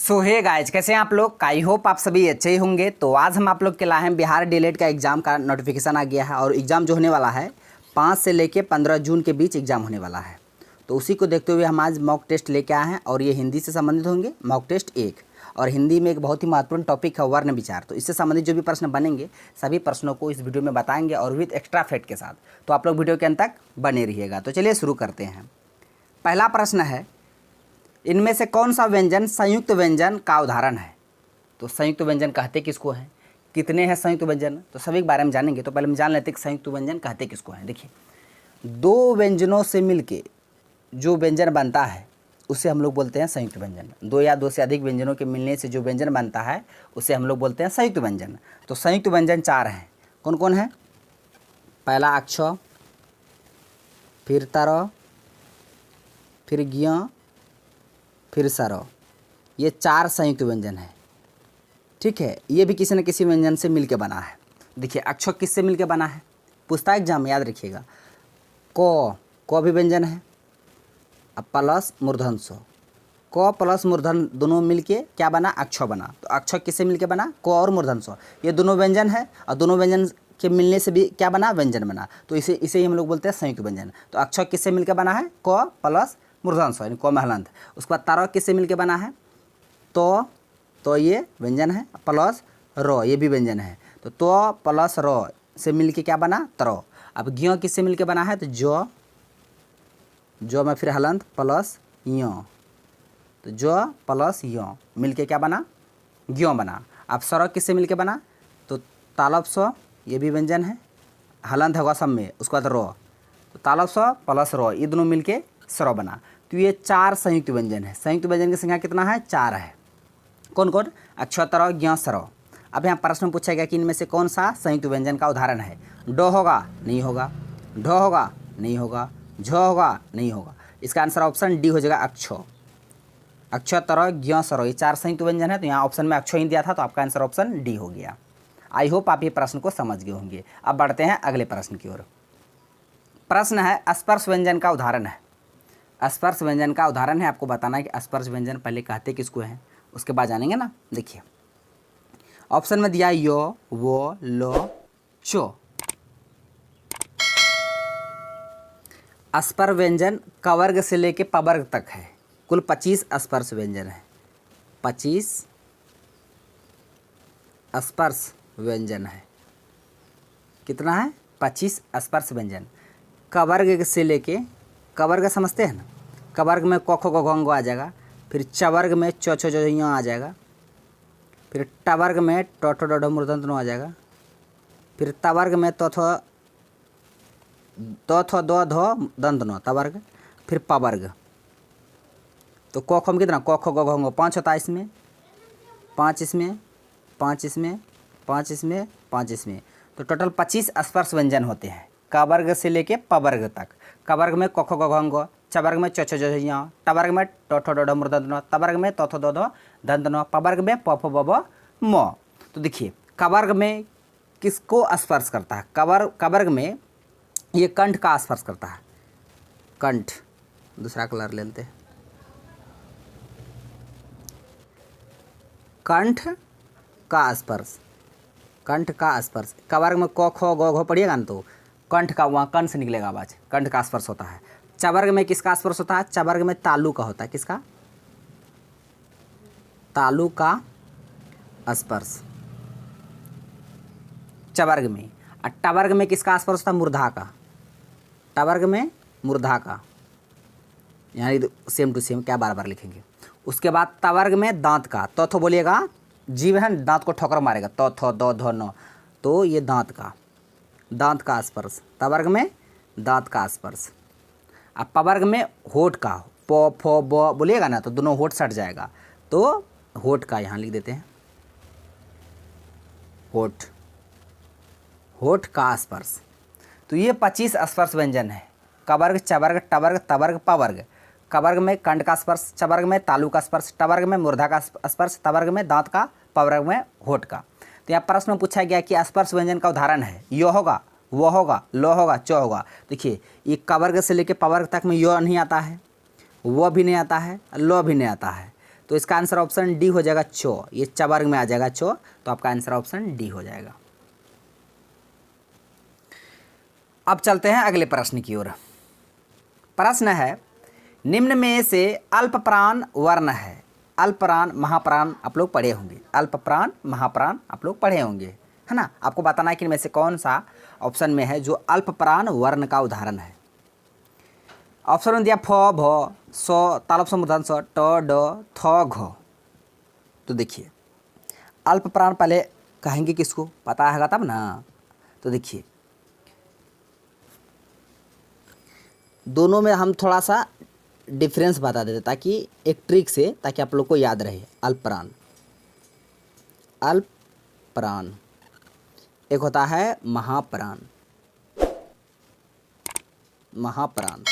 सो hey guys, कैसे हैं आप लोग। आई होप आप सभी अच्छे ही होंगे। तो आज हम आप लोग के लाए हैं बिहार डीएलएड का एग्ज़ाम का नोटिफिकेशन आ गया है और एग्ज़ाम जो होने वाला है 5 से लेके 15 जून के बीच एग्ज़ाम होने वाला है। तो उसी को देखते हुए हम आज मॉक टेस्ट लेके आए हैं और ये हिंदी से संबंधित होंगे। मॉक टेस्ट 1 और हिंदी में एक बहुत ही महत्वपूर्ण टॉपिक है वर्ण विचार। तो इससे संबंधित जो भी प्रश्न बनेंगे सभी प्रश्नों को इस वीडियो में बताएंगे और विद एक्स्ट्रा फैक्ट के साथ। तो आप लोग वीडियो के अंत तक बने रहिएगा। तो चलिए शुरू करते हैं। पहला प्रश्न है, इनमें से कौन सा व्यंजन संयुक्त व्यंजन का उदाहरण है। तो संयुक्त व्यंजन कहते किसको हैं, कितने हैं संयुक्त व्यंजन, तो सभी के बारे में जानेंगे। तो पहले हम जान लेते हैं कि संयुक्त व्यंजन कहते किसको हैं। देखिए, दो व्यंजनों से मिलके जो व्यंजन बनता है उसे हम लोग बोलते हैं संयुक्त व्यंजन। दो या दो से अधिक व्यंजनों के मिलने से जो व्यंजन बनता है उसे हम लोग बोलते हैं संयुक्त व्यंजन। तो संयुक्त व्यंजन 4 हैं। कौन कौन है? पहला अक्ष, फिर तर, फिर ज्ञ, फिर सर। ये 4 संयुक्त व्यंजन है। ठीक है, ये भी किसी न किसी व्यंजन से मिलके बना है। देखिए, अक्षर किससे मिलके बना है, पूछता है एग्जाम में, याद रखिएगा। क भी व्यंजन है, अब प्लस मूर्धन स, क प्लस मूर्धन दोनों मिलके क्या बना, अक्षर बना। तो अक्षर किससे मिलके बना, क और मूर्धन स। ये दोनों व्यंजन है और दोनों व्यंजन के मिलने से भी क्या बना, व्यंजन बना। तो इसे ही हम लोग बोलते हैं संयुक्त व्यंजन। तो अक्षर किससे मिलके बना है, क प्लस मूर्धन स, यानी क में हलंत। उसके बाद तारा किससे मिलके बना है, तो ये व्यंजन है, प्लस र ये भी व्यंजन है। तो प्लस र से मिलके क्या बना, तर। अब ज्ञ किससे मिलके बना है, तो जो में फिर हलंत प्लस य, तो जो प्लस य मिलके क्या बना, ज्ञ बना। अब सर किससे मिलके बना, तो तालब स, ये भी व्यंजन है, हलंत होगा सब में। उसके बाद र, तो तालब स प्लस र ये दोनों मिलके सर बना। तो ये 4 संयुक्त व्यंजन है। संयुक्त व्यंजन की संख्या कितना है, 4 है। कौन कौन, अक्षर, तर, ज्ञ, सर। अब यहाँ प्रश्न पूछा गया कि इनमें से कौन सा संयुक्त व्यंजन का उदाहरण है। डो होगा, नहीं होगा। ढ होगा, नहीं होगा। झ होगा, नहीं होगा। इसका आंसर ऑप्शन डी हो जाएगा, अक्षर, तर, ज्ञ, सर। ये 4 संयुक्त व्यंजन है। तो यहाँ ऑप्शन में अक्षर ही दिया था, तो आपका आंसर ऑप्शन डी हो गया। आई होप आप ये प्रश्न को समझ गए होंगे। अब बढ़ते हैं अगले प्रश्न की ओर। प्रश्न है, स्पर्श व्यंजन का उदाहरण है। स्पर्श व्यंजन का उदाहरण है, आपको बताना है कि स्पर्श व्यंजन पहले कहते किसको हैं, उसके बाद जानेंगे ना। देखिए, ऑप्शन में दिया यो, वो, लो, चो। स्पर्श व्यंजन कवर्ग से लेके पवर्ग तक है। कुल 25 स्पर्श व्यंजन है। 25 स्पर्श व्यंजन है। कितना है, 25 स्पर्श व्यंजन। कवर्ग से लेके, कवर्ग समझते हैं ना, कवर्ग में क ख ग घ आ जाएगा, फिर चवर्ग में च छ ज ञ आ जाएगा, फिर टवर्ग में ट ठ ड ढ मूर्धन्य नो आ जाएगा, फिर तवर्ग में त थ द ध दंत नो तवर्ग, फिर पवर्ग। तो क ख में कितना, क ख ग घ 5 होता है इसमें, 5 इसमें, 5 इसमें, 5 इसमें, 5 इसमें। तो टोटल 25 स्पर्श व्यंजन होते हैं कवर्ग से लेके पवर्ग तक। कवर्ग में क ख ग घ ङ, चवर्ग में च छ ज ञ, टवर्ग में ट ठ ड ढ मूर्धन्य न, तवर्ग में त थ द ध दंत न, पवर्ग में प फ ब भ म। तो देखिए, कवर्ग में किसको स्पर्श करता है, कवर्ग में ये कंठ का स्पर्श करता है। कंठ, दूसरा कलर लेते हैं। कंठ का स्पर्श, कंठ का स्पर्श। कवर्ग में क ख ग घ पढ़िएगा ना, तो कंठ का वहाँ कंठ से निकलेगा आवाज, कंठ का स्पर्श होता है। चवर्ग में किसका स्पर्श होता है, चवर्ग में तालु का होता है। किसका, तालु का स्पर्श चवर्ग में। और टवर्ग में किसका स्पर्श होता है, मूर्धा का। टवर्ग में मूर्धा का, यानी सेम टू सेम, क्या बार बार लिखेंगे। उसके बाद तवर्ग में दांत का, तो बोलिएगा, जीव है दांत को ठोकर मारेगा, तो थ द ध न, तो ये दांत का स्पर्श। तवर्ग में दांत का स्पर्श। अब पवर्ग में होठ का, प फ ब बोलिएगा ना, तो दोनों होठ सट जाएगा, तो होठ का यहाँ लिख देते हैं, होठ का स्पर्श। तो ये 25 स्पर्श व्यंजन है। कवर्ग, चवर्ग, टवर्ग, तवर्ग, पवर्ग। कवर्ग में कंठ का स्पर्श, चवर्ग में तालु का स्पर्श, टवर्ग में मूर्धा का स्पर्श, तवर्ग में दांत का, पवर्ग में होठ का। तो यहाँ प्रश्न में पूछा गया कि स्पर्श व्यंजन का उदाहरण है, यो होगा, वो होगा, लो होगा, च होगा। देखिए, ये कवर्ग से लेके पवर्ग तक में यो नहीं आता है, वो भी नहीं आता है, लो भी नहीं आता है। तो इसका आंसर ऑप्शन डी हो जाएगा चो, ये च वर्ग में आ जाएगा चो, तो आपका आंसर ऑप्शन डी हो जाएगा। अब चलते हैं अगले प्रश्न की ओर। प्रश्न है, निम्न में से अल्प प्राण वर्ण है। अल्प प्राण महाप्राण आप लोग पढ़े होंगे, अल्प प्राण महाप्राण आप लोग पढ़े होंगे, है ना। आपको बताना है कि इनमें से कौन सा ऑप्शन में है जो अल्प प्राण वर्ण का उदाहरण है। ऑप्शन में दिया फ भ स तालव्य स मूर्धन्य स ट ड थ घ। तो देखिए अल्प प्राण पहले कहेंगे किसको, पता होगा तब ना। तो देखिए दोनों में हम थोड़ा सा डिफरेंस बता देते ताकि एक ट्रिक से, ताकि आप लोग को याद रहे। अल्प प्राण, अल्प प्राण, एक होता है महाप्राण, महाप्राण।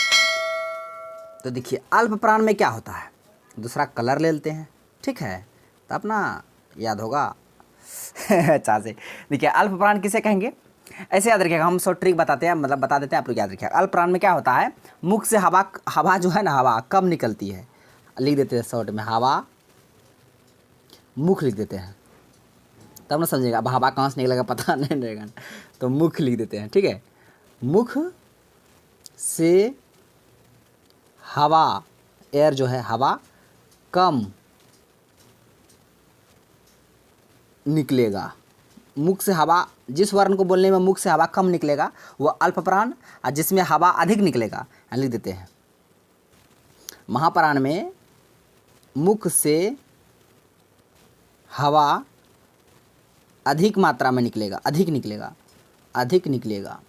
तो देखिए अल्प प्राण में क्या होता है, दूसरा कलर ले लेते हैं, ठीक है, तो अपना याद होगा अच्छा से। देखिए अल्प प्राण किसे कहेंगे, ऐसे याद रखिएगा, हम सब ट्रिक बताते हैं, मतलब बता देते हैं, आप लोग याद रखिएगा। अल्प प्राण में क्या होता है, मुख से हवा जो है ना, हवा कम निकलती है, लिख देते हैं शॉर्ट में, हवा मुख लिख देते हैं, तब ना समझिएगा। अब हवा कहाँ से निकलेगा पता नहीं रहेगा, तो मुख लिख देते हैं, ठीक है। मुख से हवा, एयर जो है हवा कम निकलेगा, मुख से हवा, जिस वर्ण को बोलने में मुख से हवा कम निकलेगा वो अल्प प्राण, और जिसमें हवा अधिक निकलेगा लिख देते हैं। महाप्राण में मुख से हवा अधिक मात्रा में निकलेगा, अधिक निकलेगा, अधिक निकलेगा।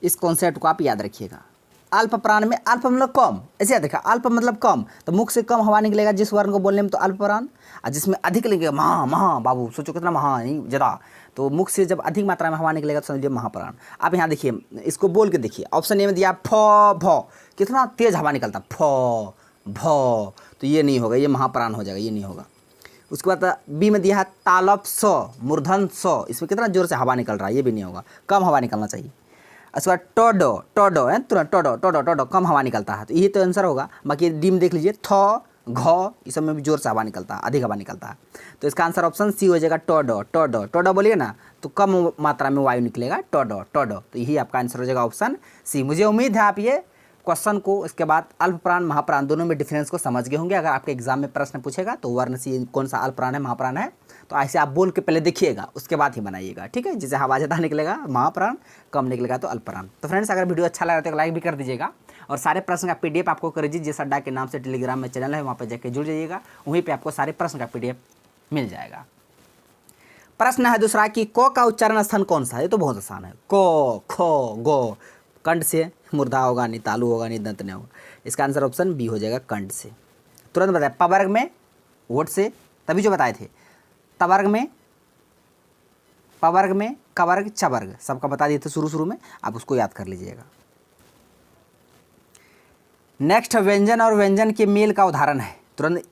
इस कॉन्सेप्ट को आप याद रखिएगा। अल्प प्राण में, अल्प मतलब कम, ऐसे याद रखिएगा, अल्प मतलब कम, तो मुख से कम हवा निकलेगा जिस वर्ण को बोलने में, तो अल्प प्राण। और जिसमें अधिक निकलेगा, महा महा बाबू सोचो कितना महा नहीं ज़्यादा, तो मुख से जब अधिक मात्रा में हवा निकलेगा तो समझिए महाप्राण। आप यहाँ देखिए, इसको बोल के देखिए, ऑप्शन ए में दिया फ भ, कितना तेज हवा निकलता, फ भ, तो ये नहीं होगा, ये महाप्राण हो जाएगा, ये नहीं होगा। उसके बाद बी में दिया है तालव्य स मूर्धन्य स, इसमें कितना जोर से हवा निकल रहा है, ये भी नहीं होगा, कम हवा निकलना चाहिए। उसके बाद टोडो, टोडो है तुरंत, टोडो टोडो टोडो, कम हवा निकलता है, तो यही तो आंसर होगा। बाकी डी में देख लीजिए थ घ, इस सब में भी जोर से हवा निकलता है, अधिक हवा निकलता है, तो इसका आंसर ऑप्शन सी हो जाएगा टोडो। टोडो टोडो बोलिए ना, तो कम मात्रा में वायु निकलेगा, टोडो टोडो, तो यही आपका आंसर हो जाएगा ऑप्शन सी। मुझे उम्मीद है आप ये क्वेश्चन को, इसके बाद अल्प प्राण महाप्राण दोनों में डिफरेंस को समझ गए होंगे। अगर आपके एग्जाम में प्रश्न पूछेगा तो वर्ण सी कौन सा अल्प प्राण है महाप्राण है, तो ऐसे आप बोल के पहले देखिएगा, उसके बाद ही बनाइएगा, ठीक है। जिसे हवा ज़्यादा निकलेगा महाप्राण, कम निकलेगा तो अल्प प्राण। तो फ्रेंड्स अगर वीडियो अच्छा लगा तो लाइक भी कर दीजिएगा, और सारे प्रश्न का पीडीएफ आपको कर दीजिए, जिस अड्डा के नाम से टेलीग्राम में चैनल है वहाँ पर जाकर जुड़ जाइएगा, वहीं पर आपको सारे प्रश्न का पीडीएफ मिल जाएगा। प्रश्न है दूसरा कि क का उच्चारण स्थान कौन सा है, ये तो बहुत आसान है, क ख गो, कंठ से मूर्धा होगा, नहीं तालु होगा, नहीं दंत नहीं होगा, इसका आंसर ऑप्शन बी हो जाएगा कंठ से। तुरंत बताया, प वर्ग में वोट से, तभी जो बताए थे, त वर्ग में, प वर्ग में, क वर्ग, च वर्ग, सबका बता दिए थे शुरू में, आप उसको याद कर लीजिएगा। नेक्स्ट व्यंजन और व्यंजन के मेल का उदाहरण है। तुरंत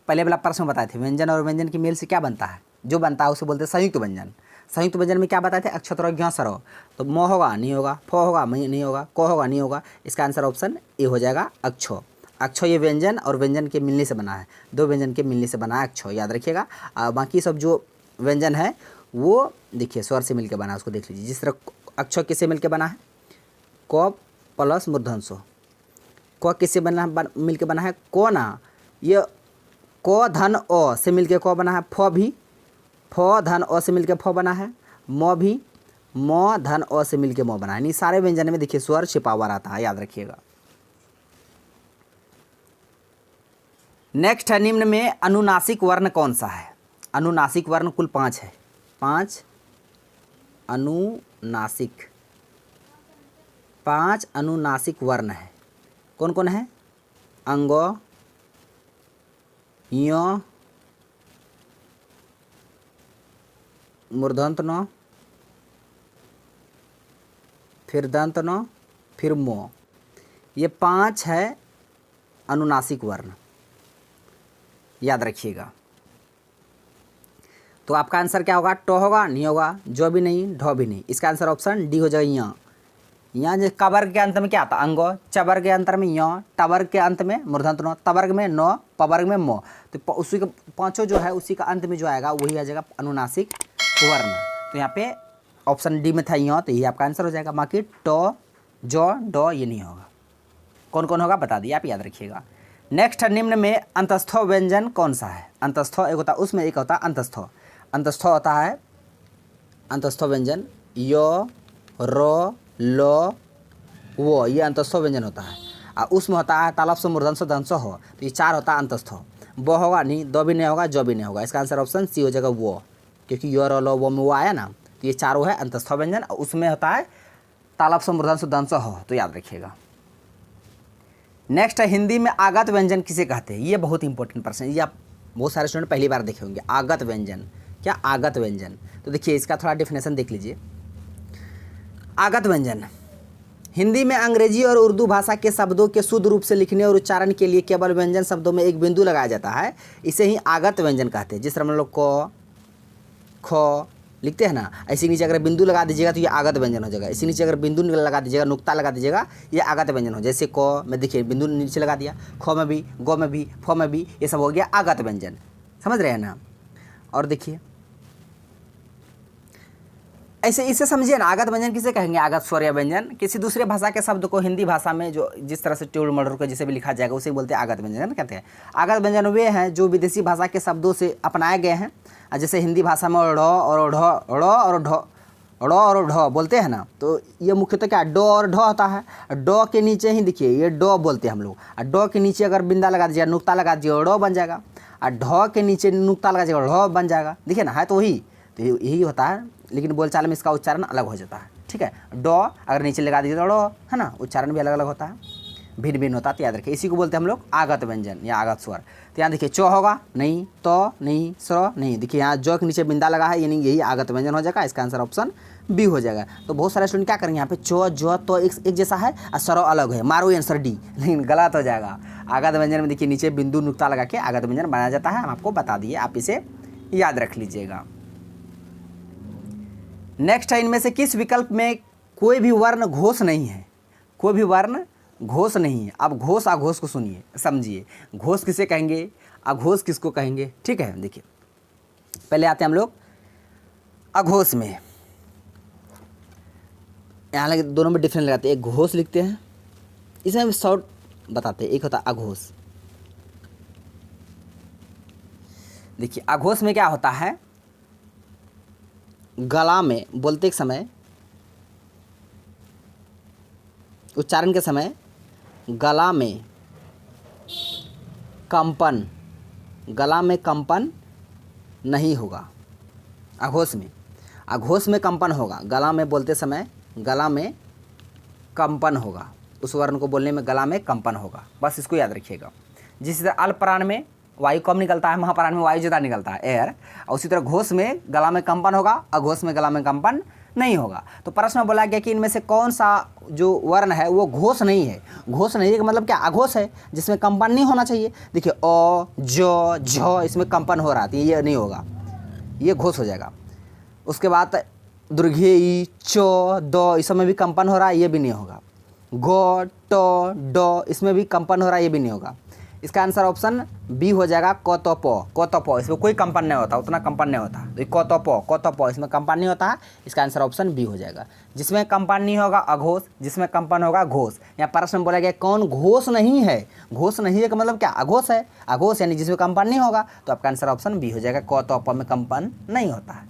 पहले वाला प्रश्न बताए थे, व्यंजन और व्यंजन के मेल से क्या बनता है, जो बनता है उसे बोलते हैं संयुक्त व्यंजन। संयुक्त व्यंजन में क्या बताए थे, अक्षत और ज्ञ सरो, तो म होगा नहीं होगा, फ होगा नहीं होगा, क होगा नहीं होगा, इसका आंसर ऑप्शन ए हो जाएगा अक्षो। अक्षो ये व्यंजन और व्यंजन के मिलने से बना है, दो व्यंजन के मिलने से बना है अक्षो, याद रखिएगा। बाकी सब जो व्यंजन है वो देखिए स्वर से मिलकर बना है, उसको देख लीजिए। जिस तरह अक्षो किससे मिलकर बना है, क प्लस मूर्धन्य स, क किससे बना मिलकर बना है, को ना, ये क धन अ से मिलकर क बना है, फ भी फ धन अ से मिलकर फ बना है, म भी म धन अ से मिलकर म बना है। नहीं सारे व्यंजन में देखिए स्वर छिपा हुआ रहता है, याद रखिएगा। नेक्स्ट है, निम्न में अनुनासिक वर्ण कौन सा है। अनुनासिक वर्ण कुल 5 है, 5 अनुनासिक, 5 अनुनासिक वर्ण है। कौन कौन है, अंग, य, मूर्धन्य न, फिर दंत न, फिर मो, ये 5 है अनुनासिक वर्ण, याद रखिएगा। तो आपका आंसर क्या होगा, ट होगा नहीं होगा, जो भी नहीं, ढ भी नहीं, इसका आंसर ऑप्शन डी हो जाएगा। यहाँ जो कवर्ग के अंत में क्या आता है अंगो, चवर्ग के अंतर में य, टवर्ग के अंत में मूर्धन्य न, तवर्ग में न, पवर्ग में म। तो उसी का पांचों जो है उसी का अंत में जो आएगा वही आ जाएगा अनुनासिक वर्ण। तो यहाँ पे ऑप्शन डी में था य, तो ये आपका आंसर हो जाएगा। बाकी ट, ज, ड ये नहीं होगा। कौन कौन होगा बता दिए, आप याद रखिएगा। नेक्स्ट निम्न में अंतस्थ व्यंजन कौन सा है? अंतस्थ एक होता है उसमें, एक होता है अंतस्थ। अंतस्थ होता है अंतस्थ व्यंजन य, र, ल, वो, ये अंतस्थ व्यंजन होता है। और उसमें होता है तालव्य मूर्धन्य दंश हो, तो ये 4 होता है अंतस्थ। ब होगा नहीं, द भी नहीं होगा, ज भी नहीं होगा। इसका आंसर ऑप्शन सी हो जाएगा वो, क्योंकि य, र, ल, वो में वो आया ना, तो ये चारों है अंतस्थ व्यंजन। और उसमें होता है तालव्य मूर्धन्य दंश हो, तो याद रखिएगा। नेक्स्ट है हिंदी में आगत व्यंजन किसे कहते हैं? ये बहुत इंपॉर्टेंट प्रश्न है, ये आप बहुत सारे स्टूडेंट पहली बार देखे होंगे। आगत व्यंजन, क्या आगत व्यंजन? तो देखिए इसका थोड़ा डेफिनेशन देख लीजिए। आगत व्यंजन हिंदी में अंग्रेजी और उर्दू भाषा के शब्दों के शुद्ध रूप से लिखने और उच्चारण के लिए केवल व्यंजन शब्दों में एक बिंदु लगाया जाता है, इसे ही आगत व्यंजन कहते हैं। जिस तरह हम लोग क, ख लिखते हैं ना, ऐसे नीचे अगर बिंदु लगा दीजिएगा तो ये आगत व्यंजन हो जाएगा। इसी नीचे अगर बिंदु लगा दीजिएगा, नुक्ता लगा दीजिएगा, ये आगत व्यंजन हो। जैसे क में देखिए बिंदु नीचे लगा दिया, ख में भी, ग में भी, फ में भी, ये सब हो गया आगत व्यंजन। समझ रहे हैं ना? और देखिए ऐसे इसे समझिए ना, आगत व्यंजन किसे कहेंगे? आगत स्वर या व्यंजन किसी दूसरे भाषा के शब्द को हिंदी भाषा में जो जिस तरह से टेढ़ मरोड़ को जिसे भी लिखा जाएगा उसे बोलते हैं आगत व्यंजन कहते हैं। आगत व्यंजन वे हैं जो विदेशी भाषा के शब्दों से अपनाए गए हैं। जैसे हिंदी भाषा में ढ़ और ढ, ड़ और ढ, ड़ और ढ बोलते हैं ना, तो ये मुख्यतः क्या ड और ढ होता है। ड के नीचे ही देखिए ये ड बोलते हैं हम लोग, और ड के नीचे अगर बिंदा लगा दीजिएगा, नुक्ता लगा दीजिएगा, ड़ बन जाएगा। और ढ के नीचे नुक्ता लगा दीजिएगा, ढ बन जाएगा। देखिए ना, है तो वही, तो यही होता है, लेकिन बोलचाल में इसका उच्चारण अलग हो जाता है। ठीक है, ड अगर नीचे लगा दीजिए तो ड़, है ना, उच्चारण भी अलग अलग होता है, भिन्न भिन्न होता है। तो याद रखिए, इसी को बोलते हैं हम लोग आगत व्यंजन या आगत स्वर। तो यहाँ देखिए च होगा नहीं, त नहीं, स्र नहीं। देखिए यहाँ ज के नीचे बिंदा लगा है, यानी यही आगत व्यंजन हो जाएगा। इसका आंसर ऑप्शन बी हो जाएगा। तो बहुत सारे स्टूडेंट क्या करेंगे, यहाँ पे च, ज, तो एक जैसा है और स्र अलग है, मारो आंसर डी, लेकिन गलत हो जाएगा। आगत व्यंजन में देखिए नीचे बिंदु नुक्ता लगा के आगत व्यंजन बनाया जाता है, हम आपको बता दिए, आप इसे याद रख लीजिएगा। नेक्स्ट है इनमें से किस विकल्प में कोई भी वर्ण घोष नहीं है? कोई भी वर्ण घोष नहीं है। अब घोष आघोष को सुनिए, समझिए। घोष किसे कहेंगे, आघोष किसको कहेंगे? ठीक है, देखिए पहले आते हैं हम लोग अघोष में। यहाँ लगे दोनों में डिफरेंस लगाते हैं, एक घोष लिखते हैं, इसमें हम शॉर्ट बताते हैं। एक होता है अघोष। देखिए अघोष में क्या होता है, गला में बोलते के समय, उच्चारण के समय गला में कंपन, गला में कंपन नहीं होगा। अघोष में, अघोष में कंपन होगा। गला में बोलते समय गला में कंपन होगा, उस वर्ण को बोलने में गला में कंपन होगा, बस इसको याद रखिएगा। जिस तरह अल्पप्राण में वायु कम निकलता है, महाप्राण में वायु ज़्यादा निकलता है, एयर। और उसी तरह घोष में गला में कंपन होगा, अघोष में गला में कंपन नहीं होगा। तो प्रश्न में बोला गया कि इनमें से कौन सा जो वर्ण है वो घोष नहीं है। घोष नहीं है का मतलब क्या, अघोष है जिसमें कंपन नहीं होना चाहिए। देखिए अ, ज, झ इसमें कंपन हो रहा है, ये नहीं होगा, ये घोष हो जाएगा। उसके बाद दुर्घेई, च, द इस सब में भी कंपन हो रहा है, ये भी नहीं होगा। ग, ट, ड इसमें भी कंपन हो रहा है, ये भी नहीं होगा। इसका आंसर ऑप्शन बी हो जाएगा क, त, प। क, त, प इसमें कोई कंपन नहीं होता, उतना कंपन नहीं होता। तो क, त, प इसमें कंपन नहीं होता है, इसका आंसर ऑप्शन बी हो जाएगा। जिसमें कंपन नहीं होगा अघोष, जिसमें कंपन होगा घोष। यहाँ प्रश्न में बोला गया कौन घोष नहीं है। घोष नहीं है का मतलब क्या, अघोष है। अघोष यानी जिसमें कंपन नहीं होगा, तो आपका आंसर ऑप्शन बी हो जाएगा, क, त, प में कंपन नहीं होता है।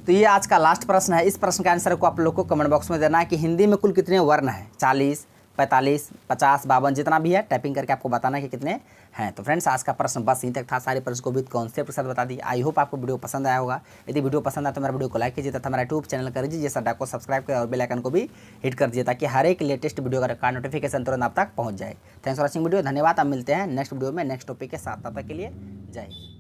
तो ये आज का लास्ट प्रश्न है। इस प्रश्न के आंसर को आप लोग को कमेंट बॉक्स में देना है कि हिंदी में कुल कितने वर्ण हैं। 40, 45, 50, 52 जितना भी है, टाइपिंग करके आपको बताना है कि कितने हैं। तो फ्रेंड्स आज का प्रश्न बस यहीं तक था। सारे प्रश्न को विद कॉन्सेप्ट के साथ बता दी। आई होप आपको वीडियो पसंद आया होगा। यदि वीडियो पसंद आया तो मेरा वीडियो को लाइक कीजिए तथा मेरा यूट्यूब चैनल कर दीजिए, जैसा को सब्सक्राइब करें और बेल आइकन को भी हिट कर दीजिए ताकि हर एक लेटेस्ट वीडियो का नोटिफिकेशन तुरंत आप तक पहुँच जाए। थैंक्स फॉर वॉचिंग वीडियो, धन्यवाद। अब मिलते हैं नेक्स्ट वीडियो में नेक्स्ट टॉपिक के साथ, तब तक के लिए जय हिंद।